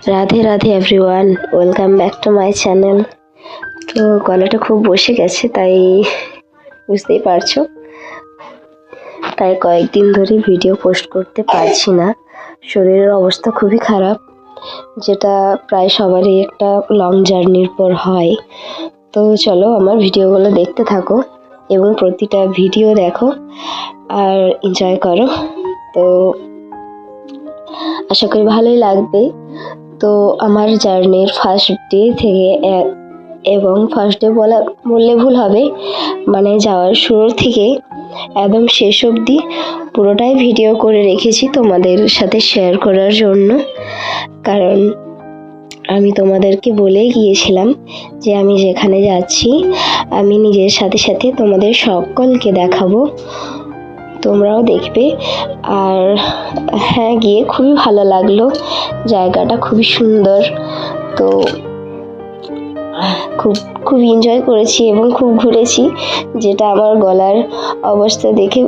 Radhe Radhe everyone, welcome back to my channel. তো গলাটা খুব বসে গেছে, তাই বুঝতেই পারছো, তাই কয়েকদিন ধরে ভিডিও পোস্ট করতে পারছি না। শরীরের অবস্থা খুবই খারাপ, যেটা প্রায় সবারই একটা লং জার্নির পর হয়। তো চলো আমার ভিডিওগুলো দেখতে থাকো এবং প্রতিটা ভিডিও দেখো আর এনজয় করো। তো আশা করি ভালোই লাগবে। তো আমার জার্নির ফার্স্ট ডে থেকে এবং ফার্স্ট ডে বললে ভুল হবে, মানে যাওয়ার শুরু থেকে একদম শেষ অবধি পুরোটাই ভিডিও করে রেখেছি তোমাদের সাথে শেয়ার করার জন্য। কারণ আমি তোমাদেরকে বলেই গিয়েছিলাম যে আমি যেখানে যাচ্ছি আমি নিজের সাথে সাথে তোমাদের সকলকে দেখাবো, তোমরাও দেখবে। আর হ্যাঁ, গিয়ে খুবই ভালো লাগলো, জায়গাটা খুবই সুন্দর। তো খুব এনজয় করেছি এবং খুব ঘুরেছি, যেটা আমার গলার অবস্থা দেখে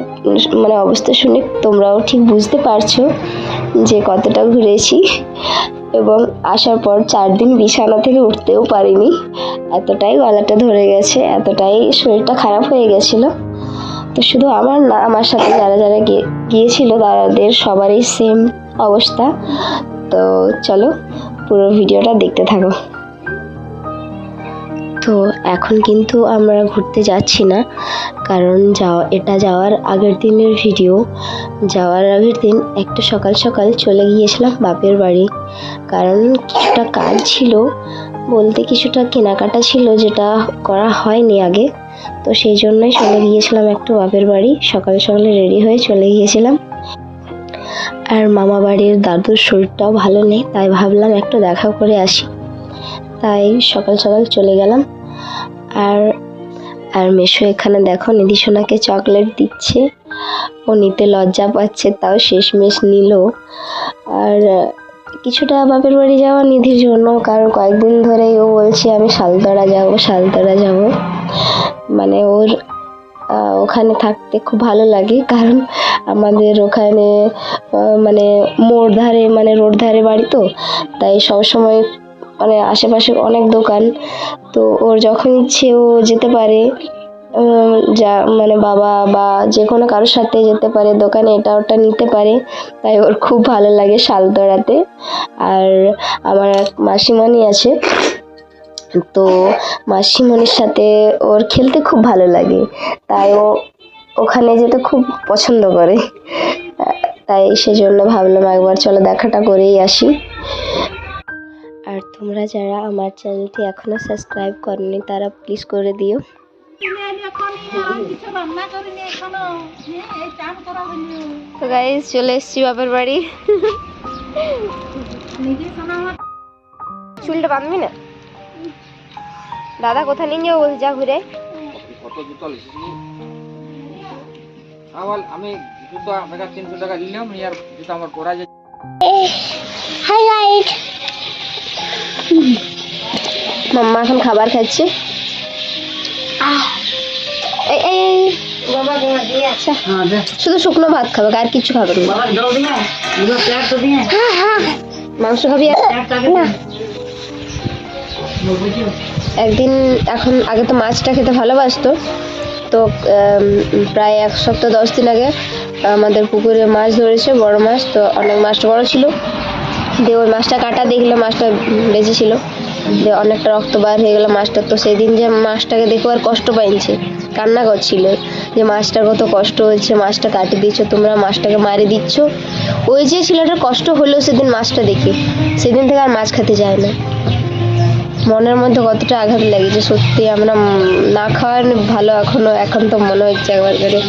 মানে অবস্থা শুনে তোমরাও ঠিক বুঝতে পারছো যে কতটা ঘুরেছি। এবং আসার পর 4 দিন বিছানা থেকে উঠতেও পারিনি, এতটাই গলাটা ধরে গেছে, এতটাই শরীরটা খারাপ হয়ে গেছিলো। তো শুধু আমার না, আমার সাথে যারা যারা গিয়েছিল তাদের সবারই সেম অবস্থা। তো চলো পুরো ভিডিওটা দেখতে থাকো। তো এখন কিন্তু আমরা ঘুরতে যাচ্ছি না, কারণ এটা যাওয়ার আগের দিনের ভিডিও। যাওয়ার আগের দিন একটা সকাল সকাল চলে গিয়েছিলাম বাপের বাড়ি, কারণ কিছুটা কাজ ছিল, বলতে কিছুটা কেনাকাটা ছিল যেটা করা হয়নি আগে। তো সেই জন্যই চলে গিয়েছিলাম একটু বাপের বাড়ি, সকাল সকালে রেডি হয়ে চলে গিয়েছিলাম। আর মামা বাড়ির দাদুর শরীরটাও ভালো নেই, তাই ভাবলাম একটু দেখা করে আসি, তাই সকাল সকাল চলে গেলাম। আর মেশো এখানে দেখো নিধিসোনাকে চকলেট দিচ্ছে, ও নিতে লজ্জা পাচ্ছে, তাও শেষমেশ নিল। আর কিছুটা বাপের বাড়ি যাওয়া নিধির জন্য, কারণ কয়েকদিন ধরেই ও বলছে আমি শালতরা যাব। মানে ওর ওখানে থাকতে খুব ভালো লাগে, কারণ আমাদের ওখানে মানে রোড ধারে বাড়ি, তো তাই সবসময় মানে আশেপাশে অনেক দোকান। তো ওর যখন ইচ্ছে ও যেতে পারে, যা মানে বাবা বা যে কোনো কারোর সাথে যেতে পারে দোকানে, এটা ওটা নিতে পারে, তাই ওর খুব ভালো লাগে শালতরাতে। আর আমার এক মাসিমণি আছে, তো মাসিমণির সাথে ওর খেলতে খুব ভালো লাগে, তাই ও ওখানে যেতে খুব পছন্দ করে। তাই সেজন্য ভাবলাম একবার চলো দেখাটা করেই আসি। আর তোমরা যারা আমার চ্যানেলটি এখনো সাবস্ক্রাইব করনি তারা প্লিজ করে দিও। তো গাইস চলে এসেছি বাপের বাড়ি। চুলটা বাঁধবি না? দাদা কোথায় নিয়ে যাবো বলছি, যা ঘুরে। আমি জুতা 300 টাকা নিলাম, আর জুতা আমার পরা যায়। মাম্মা এখন খাবার খাচ্ছে। শুধু শুকনো ভাত খাবে, আর কিছু খাবে না। মাংস খাবি? একদিন এখন আগে তো মাছটা খেতে ভালোবাসতো, তো প্রায় 1 সপ্তাহ 10 দিন আগে আমাদের পুকুরে মাছ ধরেছে, বড় মাছ। তো অনেক মাছটা বড় ছিল, দিয়ে ওই মাছটা কাটা দেখলো, মাছটা বেঁচে ছিল, দিয়ে অনেকটা রক্ত বার হয়ে গেল মাছটা। তো সেই দিন যে মাছটাকে দেখে আর কষ্ট পাইছে, কান্না করছিল যে মাছটার কত কষ্ট হচ্ছে, মাছটা কাটি দিচ্ছ তোমরা, মাছটাকে মারি দিচ্ছ। ওই যে ছেলেটার কষ্ট হলো সেদিন মাছটা দেখে, সেদিন থেকে আর মাছ খেতে যায় না। মনের মধ্যে কতটা আঘাত লেগেছে, সত্যি আমরা না খাওয়ার ভালো। এখন তো মনে হচ্ছে একবার করে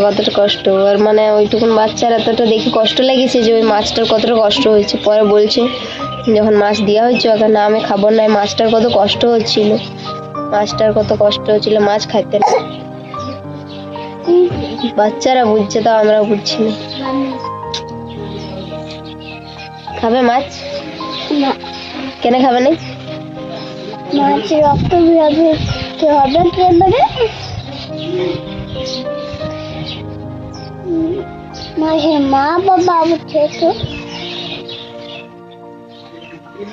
কতটা কষ্ট। আর মানে ওইটুকুন বাচ্চার এতটা দেখে কষ্ট লেগেছে যে ওই মাছটার কতটা কষ্ট হয়েছে। পরে বলছে যখন মাছ দেওয়া হয়েছে ওখানে, না আমি খাবো না, মাছটার কত কষ্ট হচ্ছিল, মাছ খাইতে না। বাচ্চারা বুঝছে, তাও আমরা বুঝছি না। খাবে মাছ? কেন খাবে না? মাছের রক্ত বেরোবে, কি হবে কেমনে? মাছের মা বাবা উঠে তো কি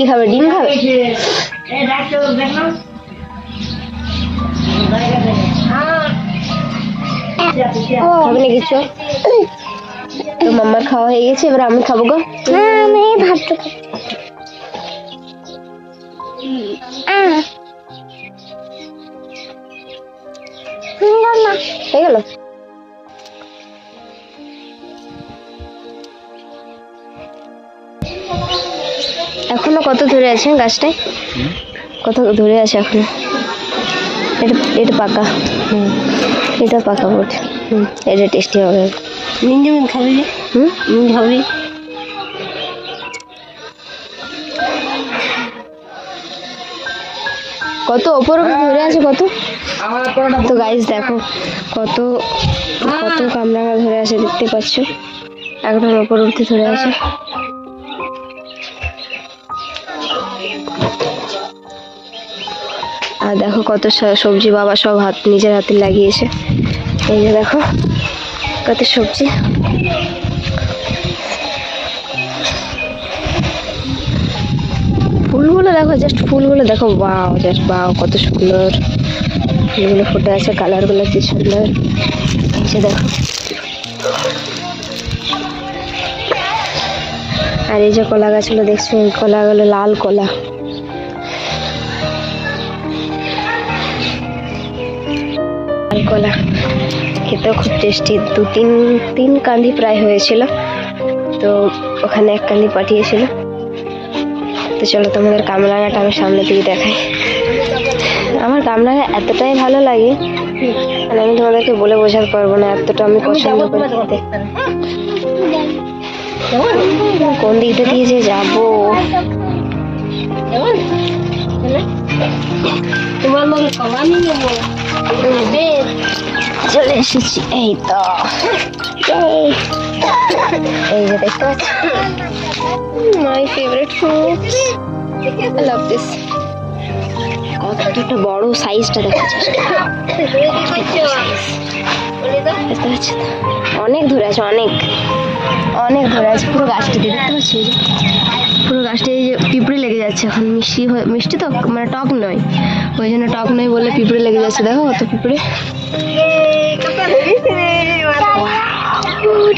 খাবে, ডিম খাবে? খাবে না কিছু? তো মাম্মার খাওয়া হয়ে গেছে, এবার আমি খাবো গো। আমি ভাত হয়ে গেল। এখনো কত ধরে আছে গাছটায়, কত ধরে আছে এখনো। এটা পাকা, এটা পাকা বোট, এটা টেস্টি হবে। খাবি? খাবি? কত ওপর ধরে আছে, কত। তো গাইস দেখো কত কত কামরাঙা ধরে আছে, দেখতে পাচ্ছ, একদম ওপর উঠতে ধরে আছে। আর দেখো কত সবজি বাবা সব নিজের হাতে লাগিয়েছে। এই যে দেখো কত সবজি। ফুলগুলো দেখো, জাস্ট ফুলগুলো দেখো, বাও, জাস্ট বাও, কত সুন্দর ফুলগুলো ফুটে আছে, কালারগুলো কি সুন্দর। এই যে দেখো, আর এই যে কলা গাছগুলো দেখছো, কলাগুলো লাল কলা। লাল কলা খেতেও খুব টেস্টি। তিন কান্ধি প্রায় হয়েছিল, তো ওখানে এক কান্ধি পাঠিয়েছিল। তো চলো তোমাদের কামরাঙাটা আমি সামনে থেকে দেখাই। আমার কামরাঙা এতটাই ভালো লাগে, মানে আমি তোমাদেরকে বলে বোঝাতে পারবো না, এতটা আমি পছন্দ করি খেতে। কোন দিকটা দিয়ে যে যাবো, তোমার মনে কমানি নেবো, চলে এসেছি। এই তো, এই যে দেখতে পাচ্ছি my favourite fruit, I love this. কতটা বড় সাইজটা দেখাচ্ছে, অনেক ধরে আছে, অনেক অনেক ধরে আছে পুরো গাছটিতে, দেখতে পাচ্ছি পুরো গাছটি। এই যে পিঁপড়ে লেগে যাচ্ছে এখন, মিষ্টি তো, মানে টক নয়, ওই জন্য টক নয় বলে পিঁপড়ে লেগে যাচ্ছে। দেখো কত পিঁপড়ে,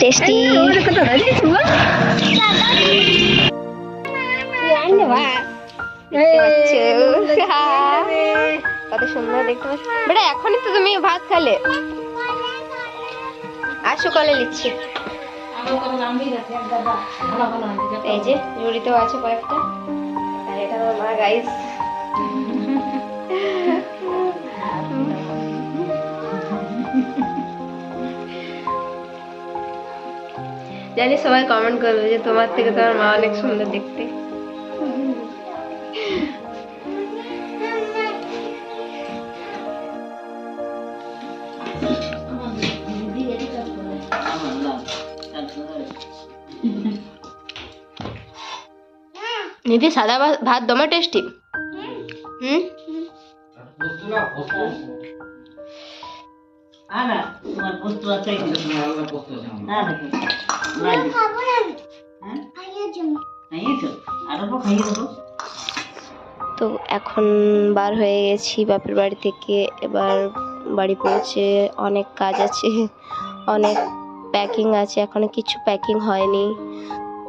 টেস্টি। কত সুন্দর দেখতে পাচ্ছ বেটা, এখনই তো তুমি ভাত খালে, আসো কলে নিচ্ছি। এই যে ঝুড়িতেও আছে কয়েকটা, আর এটা আমার মা গাইস। জানি সবাই কমেন্ট করবে যে তোমার থেকে তোমার মা অনেক সুন্দর দেখতে। নিধি সাদা ভাত দমে টেস্টি। তো এখন বার হয়ে গেছি বাপের বাড়ি থেকে, এবার বাড়ি পৌঁছে অনেক কাজ আছে, অনেক প্যাকিং আছে, এখনো কিছু প্যাকিং হয়নি।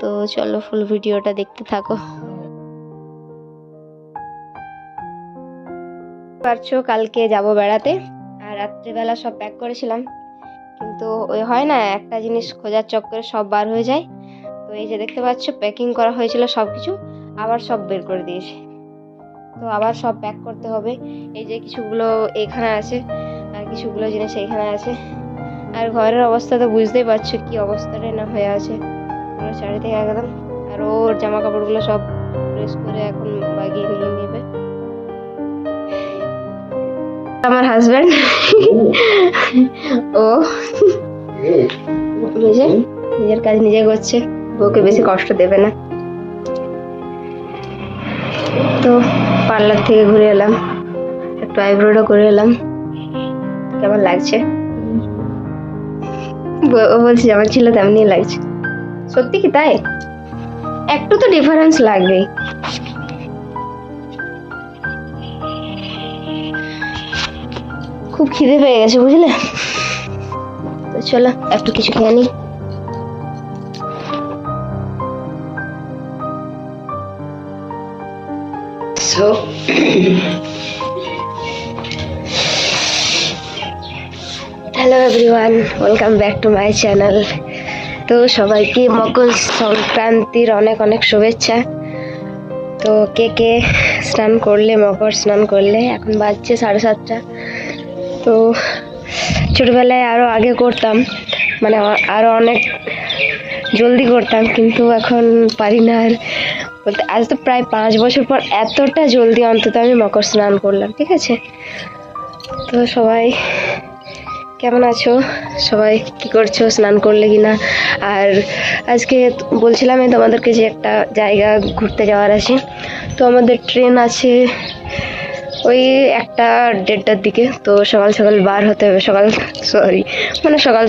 তো চলো ফুল ভিডিওটা দেখতে থাকো। পারছো কালকে যাব বেড়াতে, আর রাত্রিবেলা সব প্যাক করেছিলাম, কিন্তু ওই হয় না, একটা জিনিস খোঁজার চক্করে সব বার হয়ে যায়। তো এই যে দেখতে পাচ্ছ প্যাকিং করা হয়েছিল সব কিছু, আবার সব বের করে দিয়েছে, তো আবার সব প্যাক করতে হবে। এই যে কিছুগুলো এখানে আছে, আর কিছুগুলো জিনিস এখানে আছে, আর ঘরের অবস্থা তো বুঝতেই পারছো কি অবস্থাটাই না হয়ে আছে পুরো চারিদিকে একদম। আর ওর জামা কাপড়গুলো সব প্রেস করে এখন বাগিয়ে নিয়ে নেবে। আমার হাজব্যান্ড ও বুঝে নিজের কাজ নিজে করছে, বউকে বেশি কষ্ট দেবে না। তো পার্লার থেকে ঘুরে এলাম, একটু আইব্রোটা করে এলাম, কেমন লাগছে ও বলছে যেমন ছিল তেমনি লাগছে। সত্যি কি তাই? একটু তো ডিফারেন্স লাগবেই। খুব খিদে পেয়ে গেছে বুঝলে, তো চলো একটু কিছু খেয়ে নিই। So hello everyone, welcome back to my channel. তো সবাইকে মকর সংক্রান্তির অনেক অনেক শুভেচ্ছা। তো কে কে স্নান করলে, মকর স্নান করলে? এখন বাজছে 7:30। তো ছোটবেলায় আরো আগে করতাম, মানে আরো অনেক জলদি করতাম, কিন্তু এখন পারি না আর বলতে। আজ তো প্রায় 5 বছর পর এতটা জলদি অন্তত আমি মকর স্নান করলাম, ঠিক আছে? তো সবাই কেমন আছো? সবাই কি করছো? স্নান করলে কিনা? আর আজকে বলছিলাম আমি তোমাদেরকে যে একটা জায়গা ঘুরতে যাওয়ার আছে। তো আমাদের ট্রেন আছে ওই 1-1:30টার দিকে। তো সকাল সকাল বার হতে হবে। সকাল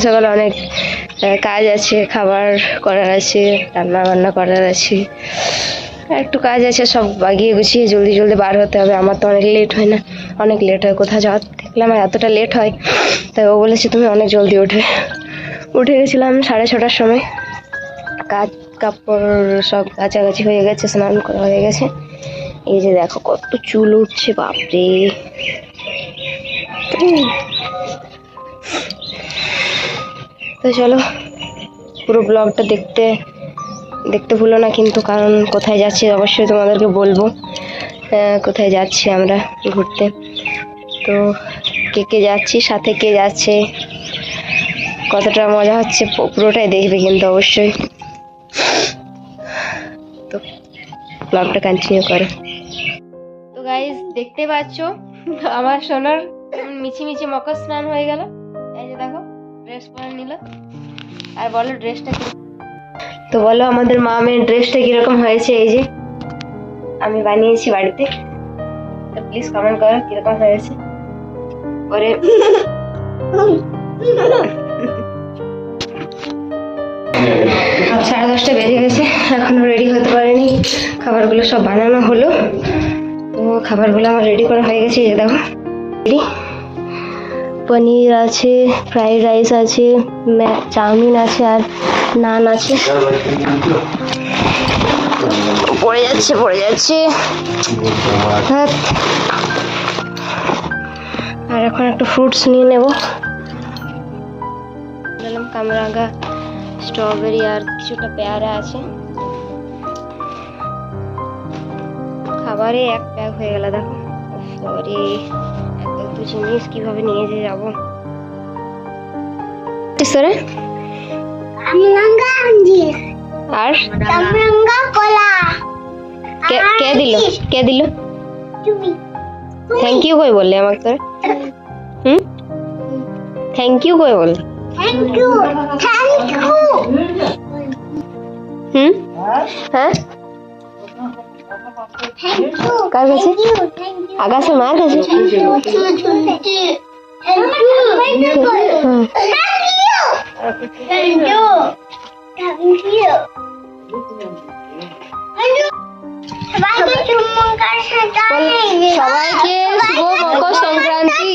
সকাল অনেক কাজ আছে, খাবার করার আছে, রান্না বান্না করার আছে, একটু কাজ আছে, সব বাগিয়ে গুছিয়ে জলদি জলদি বার হতে হবে। আমার তো অনেক লেট হয় না, অনেক লেট হয় কোথাও যাওয়ার। দেখলাম এতটা লেট হয়, তাই ও বলেছে তুমি অনেক জলদি উঠে গেছিলাম 6:30টার সময়। কাপড় সব কাছাকাছি হয়ে গেছে, স্নান করা হয়ে গেছে। এই যে দেখো কত চুল উঠছে, বাপরে। তো চলো পুরো ব্লগটা দেখতে ভুলো না কিন্তু, কারণ কোথায় যাচ্ছি অবশ্যই তোমাদেরকে বলবো। কোথায় যাচ্ছি আমরা ঘুরতে, তো কে যাচ্ছি, সাথে কে যাচ্ছে, কতটা মজা হচ্ছে পুরোটাই দেখবে কিন্তু অবশ্যই। তো ব্লগটা কন্টিনিউ করো। তো গাইস দেখতে পাচ্ছ আমার সোনার মিছি মকর স্নান হয়ে গেল। এই যে দেখো ড্রেস পরে নিল। আর বলো ড্রেসটা কি? তো বলো আমাদের মা মেয়ের ড্রেসটা কিরকম হয়েছে? এই যে আমি বানিয়েছি বাড়িতে, তো প্লিজ কমেন্ট করো কিরকম হয়েছে। ওরে 10:30 বেজে গেছে, এখনো রেডি হতে পারেনি। খাবারগুলো সব বানানো হলো, তো খাবারগুলো আমার রেডি করা হয়ে গেছে। এই যে দেখো রেডি, পনির আছে, ফ্রাইড রাইস আছে, চাউমিন আছে, আর নান আছে। পড়ে যাচ্ছে। আর এখন একটু ফ্রুটস নিয়ে নেব। কামরাঙ্গা, স্ট্রবেরি আর কিছুটা পেয়ারা আছে। খাবারে এক ব্যাগ হয়ে গেল দেখো। সরি, এত জিনিস কিভাবে নিয়ে যাবো? আর কে দিল? থ্যাংক ইউ কই বললে আমাকে তোরে? থ্যাংক ইউ কই বললে? হ্যাঁ কার কাছে? আকাশে মার কাছে। সবাইকে শুভ মকর সংক্রান্তি।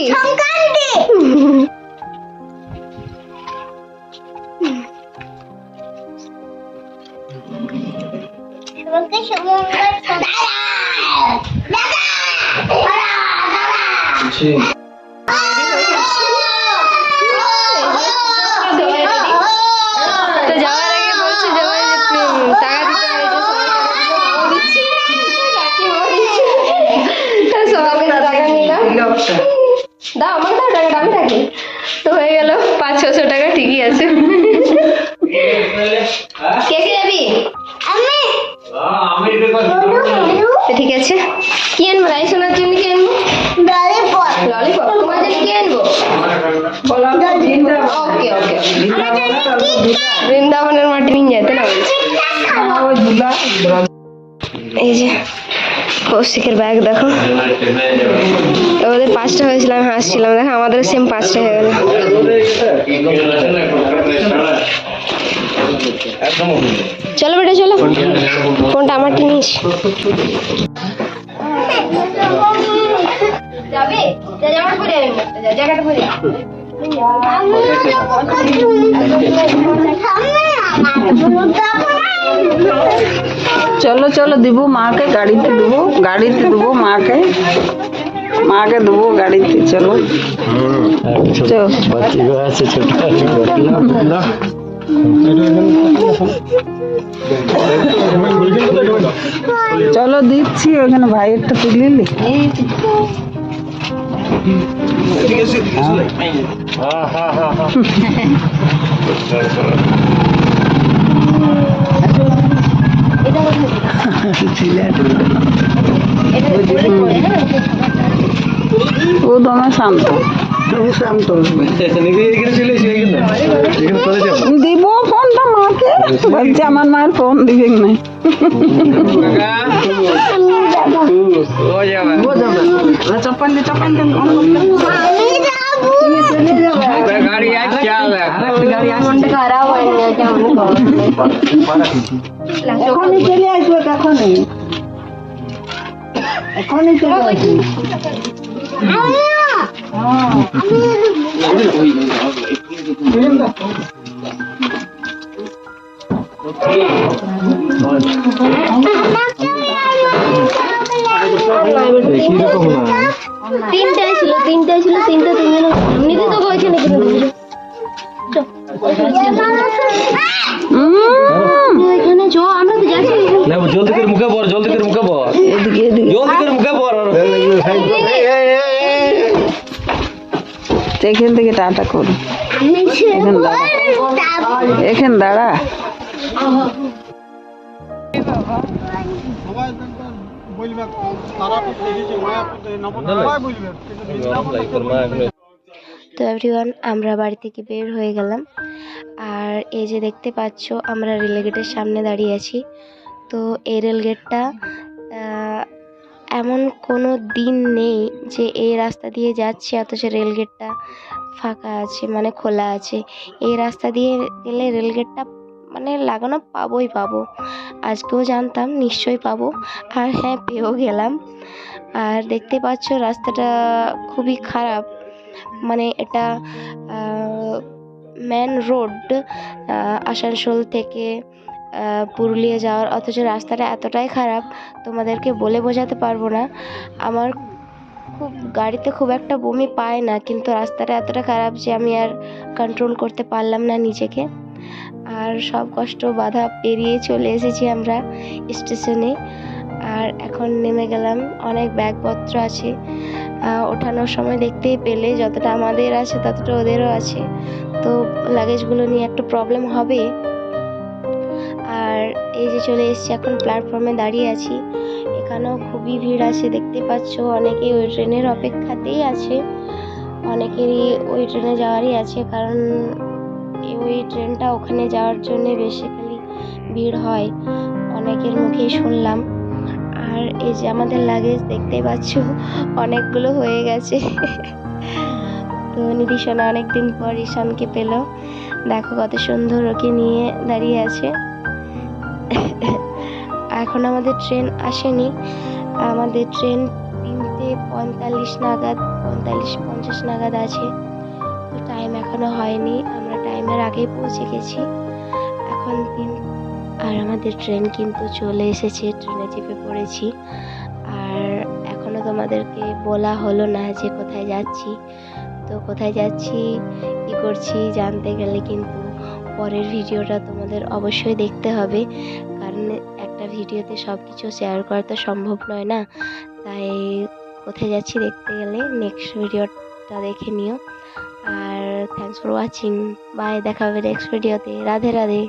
তো যাওয়ার আগে বলছে যাওয়ার টাকা দিতে হয়েছে, সবাইকে টাকা নিলাম। দাও আমাকে, দাও টাকাটা, আমি থাকি। তো হয়ে গেল 500-600 টাকা, ঠিকই আছে। কে যাবি? ঠিক আছে, কি আনবো? রাইস সোনার জন্য কি আনবো? ললিপপ। তোমার জন্য কি আনবো? ওকে বৃন্দাবনের মাটি নিয়ে যেতে না বলছি। এই যে কৌশিকের ব্যাগ দেখো। ওদের 5টা হয়েছিল, আমি হাসছিলাম। দেখো আমাদের সেম 5টা হয়ে গেল। চলো বেটা চলো, ফোনটা আমার নিস। যাবে জামাটা পরে জায়গাটা পরে চলো চলো, দিব মাকে গাড়িতে, দেবো গাড়িতে, দেবো মাকে, মাকে দেবো গাড়িতে। চলো চলো দিচ্ছি, ওখানে ভাইয়েরটা তুলিলি। ও দমে শান্ত, দিব ফোনটা মাকে, বলছে আমার মায়ের ফোন দিবে না। এখনই চলে আসবো, এখনই এখনই চলে আসবো। তিনটাই ছিল, তিনটে তিনজন এমনিতে তো বলছে নাকি এখানে চো, আমরা তো যাচ্ছি। জলদি করে মুখে পড়, জলদি করে মুখে পড়, এদিকে এদিকে জলদি করে মুখে পড়। এখান থেকে টাটা করো, এখানে দাঁড়া, এখানে দাঁড়া। তো এভরিওয়ান, আমরা বাড়ি থেকে বের হয়ে গেলাম। আর এই যে দেখতে পাচ্ছ, আমরা রেলগেটের সামনে দাঁড়িয়ে আছি। তো এই রেলগেটটা এমন কোনো দিন নেই যে এই রাস্তা দিয়ে যাচ্ছে অথচ রেলগেটটা ফাঁকা আছে, মানে খোলা আছে। এই রাস্তা দিয়ে গেলে রেলগেটটা মানে লাগানো পাবোই পাবো। আজকেও জানতাম নিশ্চয়ই পাবো, আর হ্যাঁ পেয়েও গেলাম। আর দেখতে পাচ্ছ রাস্তাটা খুবই খারাপ, মানে এটা মেন রোড আসানসোল থেকে পুরুলিয়া যাওয়ার, অথচ রাস্তাটা এতটাই খারাপ তোমাদেরকে বলে বোঝাতে পারবো না। আমার খুব গাড়িতে খুব একটা বমি পায় না, কিন্তু রাস্তাটা এতটা খারাপ যে আমি আর কন্ট্রোল করতে পারলাম না নিজেকে। আর সব কষ্ট বাধা পেরিয়ে চলে এসেছি আমরা স্টেশনে। আর এখন নেমে গেলাম, অনেক ব্যাগপত্র আছে, ওঠানোর সময় দেখতেই পেলে যতটা আমাদের আছে ততটা ওদেরও আছে। তো লাগেজগুলো নিয়ে একটু প্রবলেম হবে। আর এই যে চলে এসেছি, এখন প্ল্যাটফর্মে দাঁড়িয়ে আছি। এখানেও খুবই ভিড় আছে, দেখতে পাচ্ছ। অনেকেই ওই ট্রেনের অপেক্ষাতেই আছে, অনেকেরই ওই ট্রেনে যাওয়ারই আছে, কারণ ওই ট্রেনটা ওখানে যাওয়ার জন্যে বেসিক্যালি ভিড় হয়, অনেকের মুখেই শুনলাম। আর এই যে আমাদের লাগেজ দেখতেই পাচ্ছ, অনেকগুলো হয়ে গেছে। তো নিধিসোনা অনেকদিন পর ঈশানকে পেল, দেখো কত সুন্দর ওকে নিয়ে দাঁড়িয়ে আছে। এখন আমাদের ট্রেন আসেনি, আমাদের ট্রেন 3:45 নাগাদ, 45-50 নাগাদ আছে। তো টাইম এখনো হয়নি, আমরা টাইমের আগেই পৌঁছে গেছি। এখন আর আমাদের ট্রেন কিন্তু চলে এসেছে, ট্রেনে চেপে পড়েছি। আর এখনো তোমাদেরকে বলা হলো না যে কোথায় যাচ্ছি। তো কোথায় যাচ্ছি, কী করছি জানতে গেলে কিন্তু পরের ভিডিওটা তোমাদের অবশ্যই দেখতে হবে, কারণ একটা ভিডিওতে সব কিছু শেয়ার করা তো সম্ভব নয় না। তাই কোথায় যাচ্ছি দেখতে গেলে নেক্সট ভিডিওটা দেখে নিও। আর থ্যাঙ্কস ফর ওয়াচিং, বাই, দেখা হবে নেক্সট ভিডিওতে। রাধে রাধে।